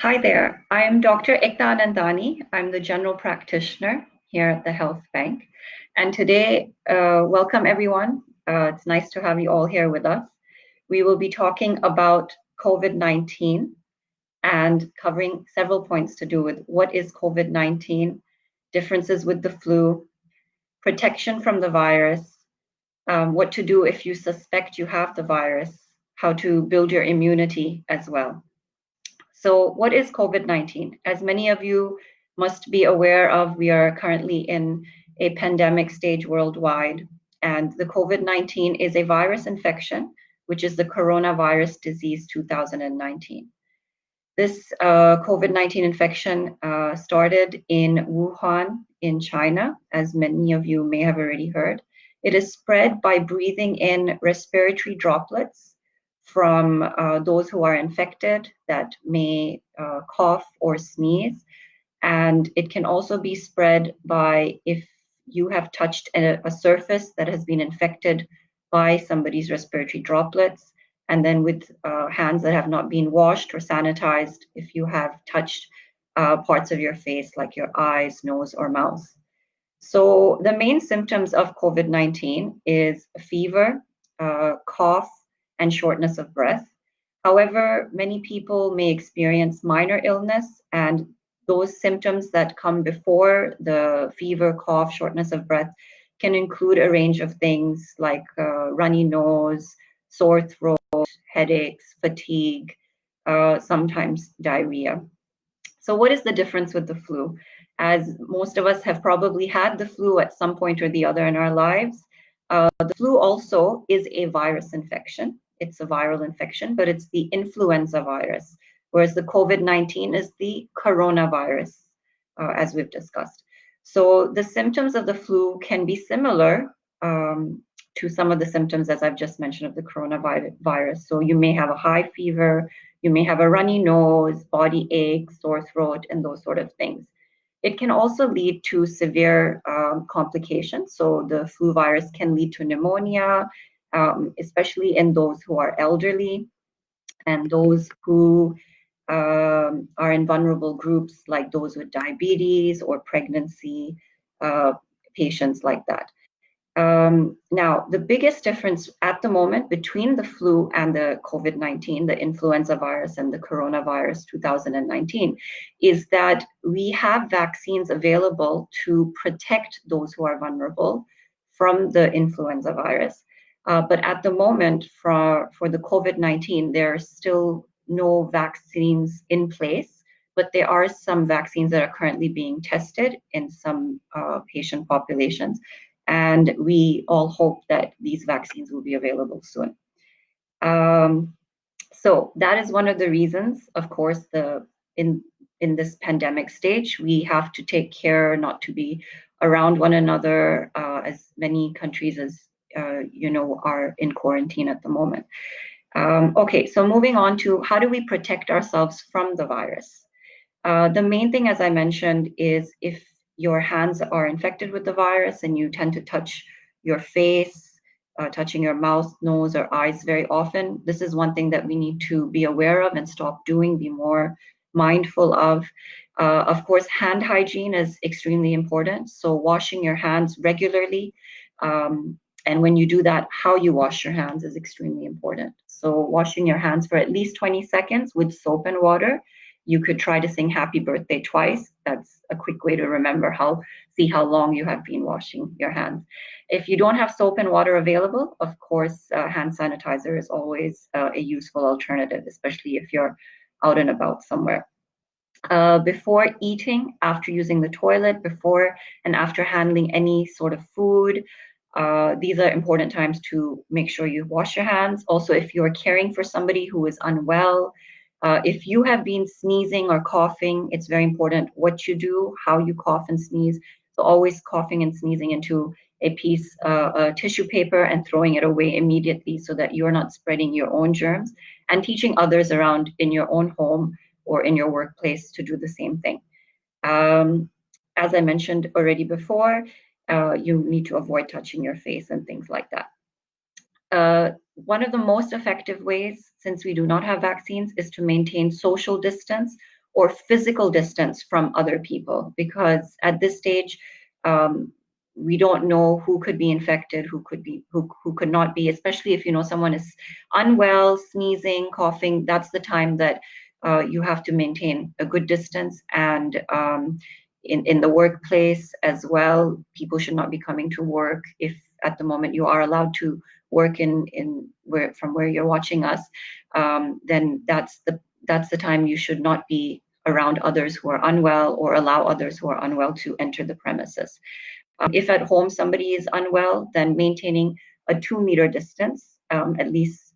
Hi there, I am Dr. Ekta Anandani. I'm the general practitioner here at the Health Bank. And today, welcome everyone. It's nice to have you all here with us. We will be talking about COVID-19 and covering several points to do with what is COVID-19, differences with the flu, protection from the virus, what to do if you suspect you have the virus, how to build your immunity as well. So, what is COVID-19? As many of you must be aware of, we are currently in a pandemic stage worldwide, and the COVID-19 is a virus infection, which is the coronavirus disease 2019. This COVID-19 infection started in Wuhan in China, as many of you may have already heard. It is spread by breathing in respiratory droplets from those who are infected that may cough or sneeze. And it can also be spread by if you have touched a surface that has been infected by somebody's respiratory droplets, and then with hands that have not been washed or sanitized, if you have touched parts of your face like your eyes, nose, or mouth. So the main symptoms of COVID-19 is fever, cough, and shortness of breath. However, many people may experience minor illness, and those symptoms that come before the fever, cough, shortness of breath can include a range of things like runny nose, sore throat, headaches, fatigue, sometimes diarrhea. So, what is the difference with the flu? As most of us have probably had the flu at some point or the other in our lives, the flu also is a virus infection. It's a viral infection, but it's the influenza virus, whereas the COVID-19 is the coronavirus, as we've discussed. So, the symptoms of the flu can be similar to some of the symptoms, as I've just mentioned, of the coronavirus. So, you may have a high fever, you may have a runny nose, body aches, sore throat, and those sort of things. It can also lead to severe complications. So the flu virus can lead to pneumonia, especially in those who are elderly and those who are in vulnerable groups, like those with diabetes or pregnancy, patients like that. Now, the biggest difference at the moment between the flu and the COVID-19, the influenza virus and the coronavirus 2019, is that we have vaccines available to protect those who are vulnerable from the influenza virus. But at the moment, for the COVID-19, there are still no vaccines in place, but there are some vaccines that are currently being tested in some patient populations. And we all hope that these vaccines will be available soon. So that is one of the reasons, of course, in this pandemic stage, we have to take care not to be around one another, as many countries as are in quarantine at the moment. Okay, so moving on to how do we protect ourselves from the virus? The main thing, as I mentioned, is if your hands are infected with the virus and you tend to touch your face, touching your mouth, nose, or eyes very often, this is one thing that we need to be aware of and stop doing, be more mindful of. Of course, hand hygiene is extremely important. So washing your hands regularly. And when you do that, how you wash your hands is extremely important. So washing your hands for at least 20 seconds with soap and water. You could try to sing happy birthday twice. That's a quick way to remember see how long you have been washing your hands. If you don't have soap and water available, of course, hand sanitizer is always a useful alternative, especially if you're out and about somewhere. Before eating, after using the toilet, before and after handling any sort of food, these are important times to make sure you wash your hands. Also, if you're caring for somebody who is unwell, if you have been sneezing or coughing, it's very important what you do, how you cough and sneeze. So always coughing and sneezing into a piece of tissue paper and throwing it away immediately so that you're not spreading your own germs, and teaching others around in your own home or in your workplace to do the same thing. As I mentioned already before, you need to avoid touching your face and things like that. One of the most effective ways, since we do not have vaccines, is to maintain social distance or physical distance from other people, because at this stage, we don't know who could be infected, who could not be, especially if you know someone is unwell, sneezing, coughing. That's the time that you have to maintain a good distance. And in the workplace as well, people should not be coming to work if at the moment you are allowed to work in where from where you're watching us. Then that's the time you should not be around others who are unwell, or allow others who are unwell to enter the premises. If at home somebody is unwell, then maintaining a 2 meter distance, at least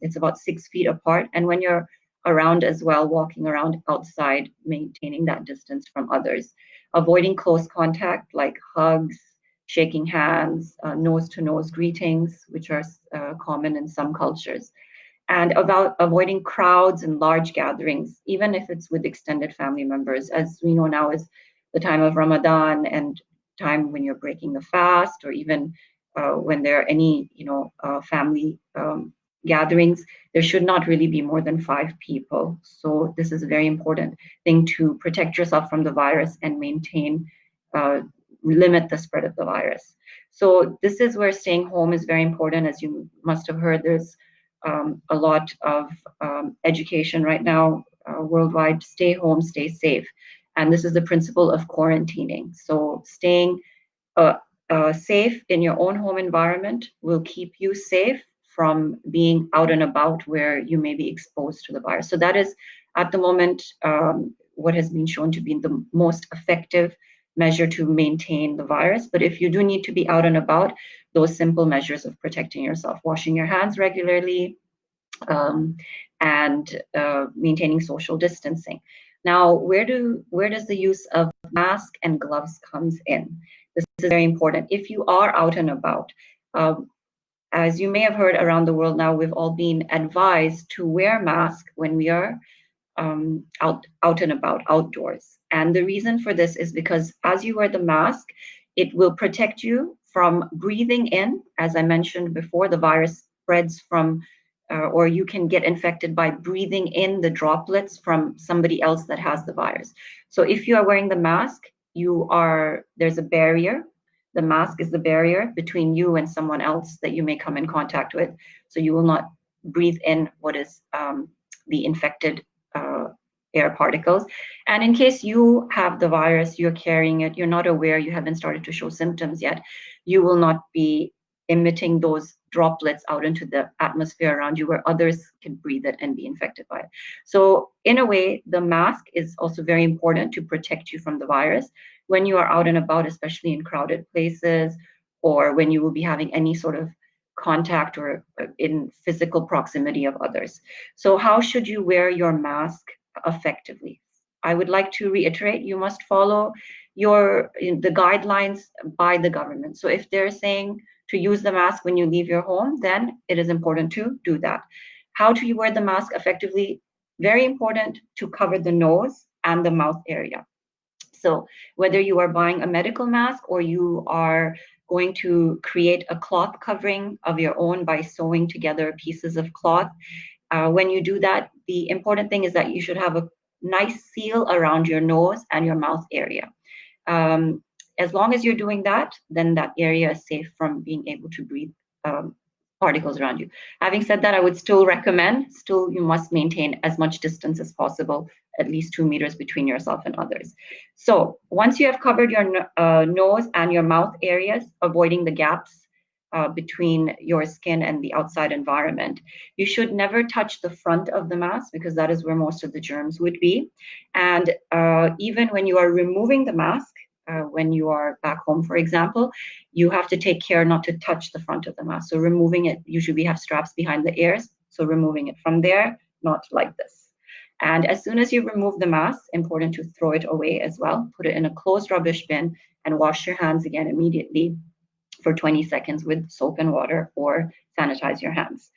it's about 6 feet apart. And when you're around as well, walking around outside, maintaining that distance from others, avoiding close contact like hugs, shaking hands, nose to nose greetings, which are common in some cultures, and about avoiding crowds and large gatherings, even if it's with extended family members. As we know now is the time of Ramadan, and time when you're breaking the fast, or even when there are any, family gatherings, there should not really be more than 5 people. So this is a very important thing to protect yourself from the virus and maintain, limit the spread of the virus. So this is where staying home is very important. As you must have heard, there's a lot of education right now worldwide. Stay home, stay safe. And this is the principle of quarantining. So staying uh, safe in your own home environment will keep you safe from being out and about where you may be exposed to the virus. So that is at the moment what has been shown to be the most effective measure to maintain the virus. But if you do need to be out and about, those simple measures of protecting yourself, washing your hands regularly, um, and maintaining social distancing. Now, where does the use of mask and gloves comes in? This is very important. If you are out and about, um, as you may have heard around the world now, we've all been advised to wear masks when we are out and about, outdoors. And the reason for this is because as you wear the mask, it will protect you from breathing in. As I mentioned before, the virus spreads from, or you can get infected by breathing in the droplets from somebody else that has the virus. So if you are wearing the mask, there's a barrier. The mask is the barrier between you and someone else that you may come in contact with. So you will not breathe in what is the infected uh, air particles. And in case you have the virus, you're carrying it, you're not aware, you haven't started to show symptoms yet, you will not be emitting those droplets out into the atmosphere around you where others can breathe it and be infected by it. So in a way, the mask is also very important to protect you from the virus when you are out and about, especially in crowded places, or when you will be having any sort of contact or in physical proximity of others. So how should you wear your mask effectively? I would like to reiterate, you must follow the guidelines by the government. So if they're saying to use the mask when you leave your home, then it is important to do that. How do you wear the mask effectively? Very important to cover the nose and the mouth area. So whether you are buying a medical mask or you are going to create a cloth covering of your own by sewing together pieces of cloth, when you do that, the important thing is that you should have a nice seal around your nose and your mouth area. Um, as long as you're doing that, then that area is safe from being able to breathe um, particles around you. Having said that, I would still recommend, you must maintain as much distance as possible, at least 2 meters between yourself and others. So once you have covered your nose and your mouth areas, avoiding the gaps between your skin and the outside environment, you should never touch the front of the mask because that is where most of the germs would be. And even when you are removing the mask, when you are back home, for example, you have to take care not to touch the front of the mask. So removing it, usually we have straps behind the ears. So removing it from there, not like this. And as soon as you remove the mask, important to throw it away as well. Put it in a closed rubbish bin and wash your hands again immediately for 20 seconds with soap and water, or sanitize your hands.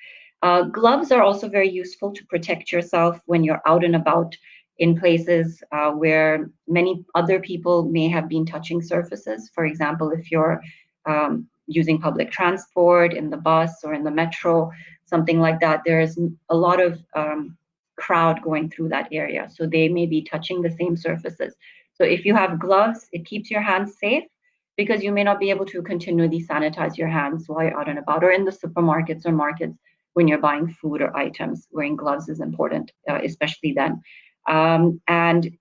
Gloves are also very useful to protect yourself when you're out and about in places where many other people may have been touching surfaces. For example, if you're using public transport in the bus or in the metro, something like that, there's a lot of crowd going through that area. So they may be touching the same surfaces. So if you have gloves, it keeps your hands safe because you may not be able to continually sanitize your hands while you're out and about or in the supermarkets or markets when you're buying food or items. Wearing gloves is important, especially then. And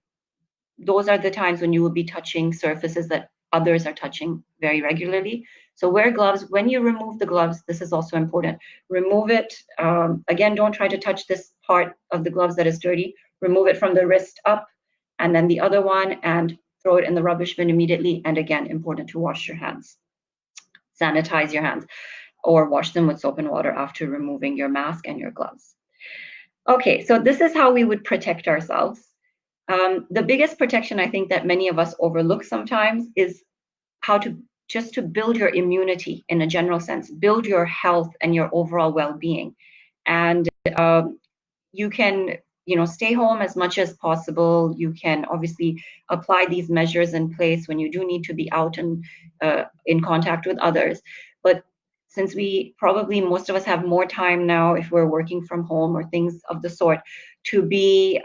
those are the times when you will be touching surfaces that others are touching very regularly. So wear gloves. When you remove the gloves, this is also important. Remove it. Again, don't try to touch this part of the gloves that is dirty. Remove it from the wrist up, and then the other one, and throw it in the rubbish bin immediately. And again, important to wash your hands. Sanitize your hands or wash them with soap and water after removing your mask and your gloves. Okay, so this is how we would protect ourselves. The biggest protection I think that many of us overlook sometimes is how to just to build your immunity in a general sense, build your health and your overall well-being. And you can, stay home as much as possible. You can obviously apply these measures in place when you do need to be out and in contact with others. But since we probably most of us have more time now if we're working from home or things of the sort, to be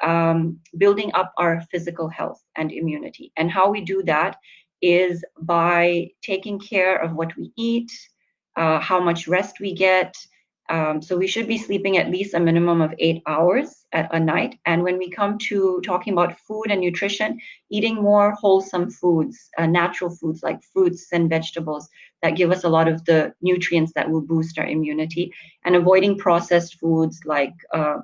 building up our physical health and immunity. And how we do that is by taking care of what we eat, how much rest we get. So we should be sleeping at least a minimum of 8 hours at a night. And when we come to talking about food and nutrition, eating more wholesome foods, natural foods like fruits and vegetables that give us a lot of the nutrients that will boost our immunity, and avoiding processed foods like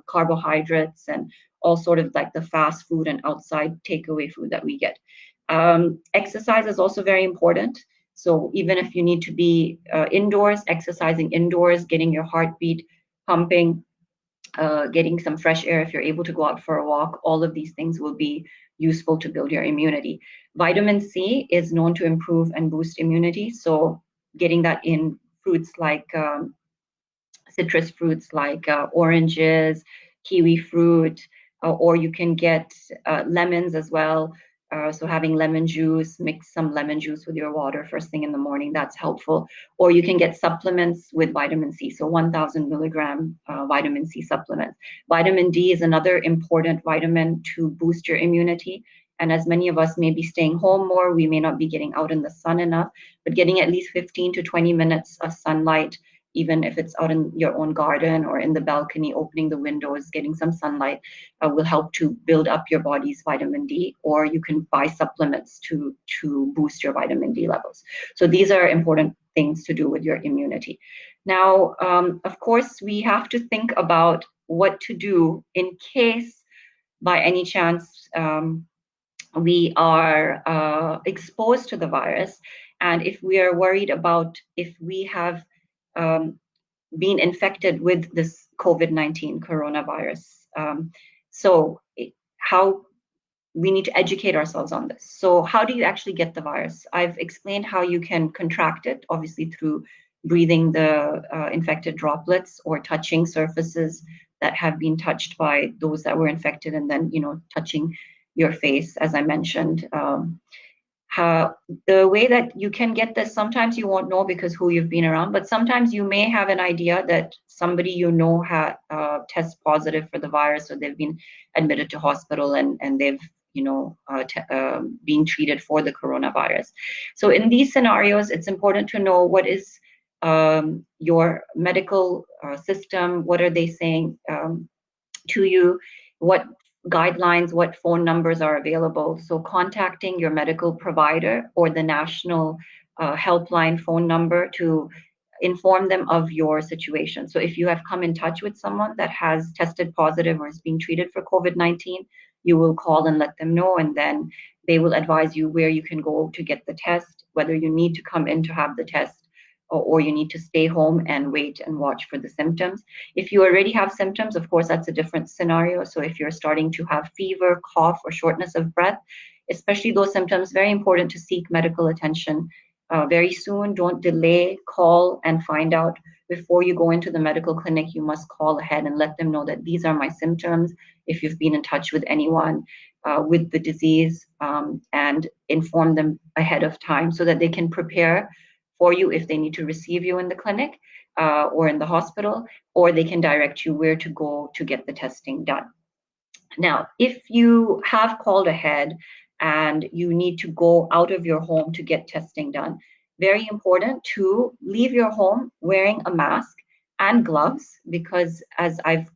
carbohydrates and all sort of like the fast food and outside takeaway food that we get. Exercise is also very important. So even if you need to be indoors, exercising indoors, getting your heartbeat pumping, getting some fresh air if you're able to go out for a walk, all of these things will be useful to build your immunity. Vitamin C is known to improve and boost immunity. So getting that in fruits like citrus fruits like oranges, kiwi fruit, or you can get lemons as well. So having lemon juice, mix some lemon juice with your water first thing in the morning, that's helpful. Or you can get supplements with vitamin C, so 1,000 milligram vitamin C supplements. Vitamin D is another important vitamin to boost your immunity. And as many of us may be staying home more, we may not be getting out in the sun enough, but getting at least 15 to 20 minutes of sunlight, even if it's out in your own garden or in the balcony, opening the windows, getting some sunlight will help to build up your body's vitamin D, or you can buy supplements to boost your vitamin D levels. So these are important things to do with your immunity. Now, of course, we have to think about what to do in case by any chance we are exposed to the virus, and if we are worried about if we have been infected with this COVID-19 coronavirus. So how we need to educate ourselves on this. So how do you actually get the virus? I've explained how you can contract it, obviously through breathing the infected droplets or touching surfaces that have been touched by those that were infected, and then touching your face, as I mentioned. How the way that you can get this, sometimes you won't know because who you've been around, but sometimes you may have an idea that somebody had test positive for the virus, or they've been admitted to hospital and they've being treated for the coronavirus. So in these scenarios, it's important to know what is your medical system, what are they saying to you, what guidelines, what phone numbers are available. So contacting your medical provider or the national helpline phone number to inform them of your situation. So if you have come in touch with someone that has tested positive or is being treated for COVID-19, you will call and let them know, and then they will advise you where you can go to get the test, whether you need to come in to have the test, or you need to stay home and wait and watch for the symptoms. If you already have symptoms, of course, that's a different scenario. So if you're starting to have fever, cough, or shortness of breath, especially those symptoms, very important to seek medical attention very soon. Don't delay, call and find out. Before you go into the medical clinic, you must call ahead and let them know that these are my symptoms. If you've been in touch with anyone with the disease, and inform them ahead of time so that they can prepare for you if they need to receive you in the clinic or in the hospital, or they can direct you where to go to get the testing done. Now, if you have called ahead and you need to go out of your home to get testing done, very important to leave your home wearing a mask and gloves, because as I've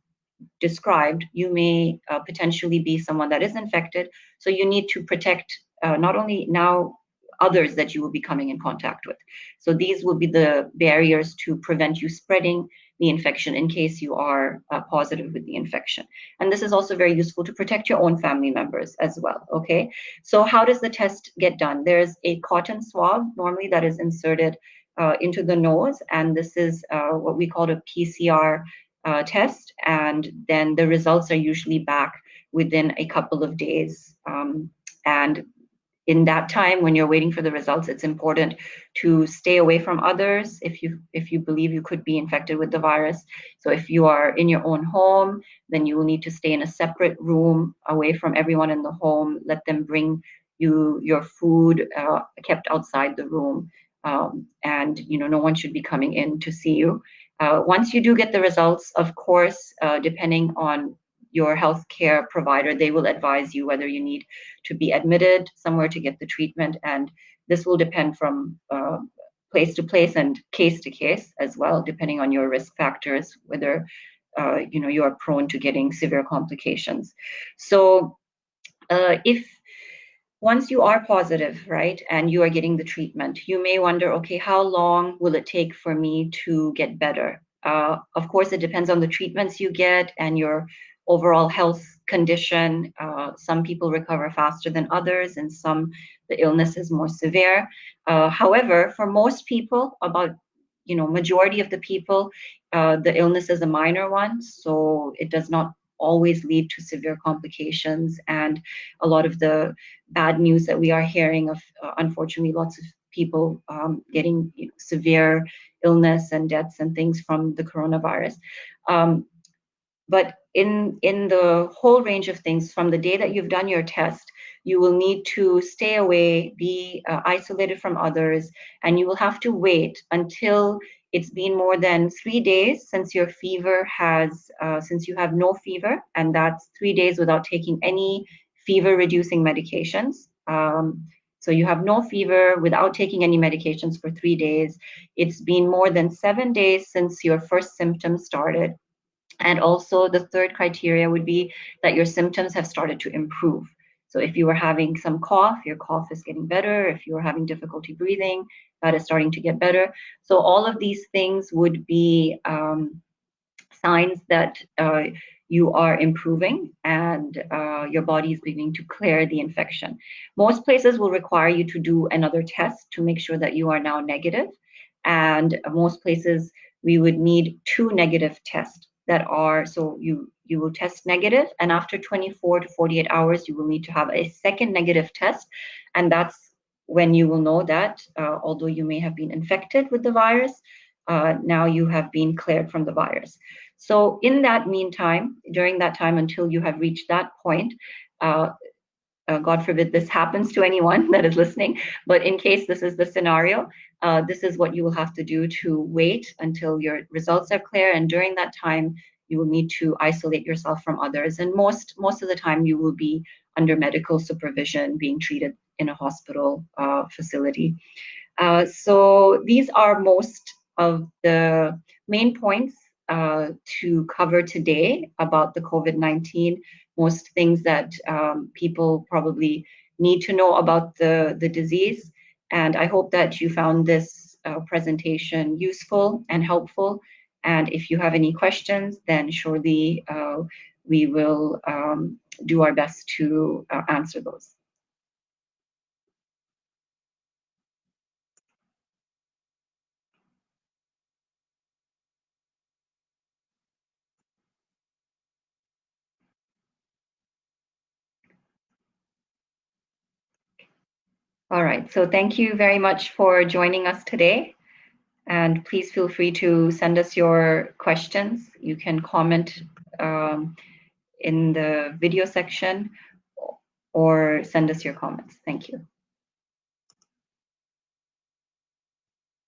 described, you may potentially be someone that is infected. So you need to protect not only now others that you will be coming in contact with. So these will be the barriers to prevent you spreading the infection in case you are positive with the infection. And this is also very useful to protect your own family members as well. Okay. So how does the test get done? There's a cotton swab normally that is inserted into the nose, and this is what we call a PCR test, and then the results are usually back within a couple of days. And in that time, when you're waiting for the results, it's important to stay away from others if you believe you could be infected with the virus. So if you are in your own home, then you will need to stay in a separate room away from everyone in the home. Let them bring you your food kept outside the room, and no one should be coming in to see you. Once you do get the results, of course, depending on your healthcare provider, they will advise you whether you need to be admitted somewhere to get the treatment, and this will depend from place to place and case to case as well, depending on your risk factors, whether you are prone to getting severe complications. So if once you are positive, right, and you are getting the treatment, you may wonder, okay, how long will it take for me to get better? Of course, it depends on the treatments you get and your overall health condition. Some people recover faster than others, and some the illness is more severe. However, for most people, about majority of the people, the illness is a minor one, so it does not always lead to severe complications. And a lot of the bad news that we are hearing of, unfortunately, lots of people getting severe illness and deaths and things from the coronavirus. But in the whole range of things, from the day that you've done your test, you will need to stay away, be isolated from others, and you will have to wait until it's been more than 3 days since your fever has, since you have no fever, and that's 3 days without taking any fever-reducing medications. So you have no fever without taking any medications for 3 days. It's been more than 7 days since your first symptoms started. And also the third criteria would be that your symptoms have started to improve. So if you were having some cough, your cough is getting better. If you were having difficulty breathing, that is starting to get better. So all of these things would be signs that you are improving and your body is beginning to clear the infection. Most places will require you to do another test to make sure that you are now negative. And most places we would need 2 negative tests that are, so you will test negative, and after 24 to 48 hours, you will need to have a second negative test. And that's when you will know that although you may have been infected with the virus, now you have been cleared from the virus. So in that meantime, during that time until you have reached that point, God forbid this happens to anyone that is listening, but in case this is the scenario, this is what you will have to do to wait until your results are clear. And during that time, you will need to isolate yourself from others. And most of the time, you will be under medical supervision, being treated in a hospital facility. So these are most of the main points to cover today about the COVID-19, most things that people probably need to know about the disease. And I hope that you found this presentation useful and helpful. And if you have any questions, then surely we will do our best to answer those. All right, so thank you very much for joining us today. And please feel free to send us your questions. You can comment in the video section or send us your comments. Thank you.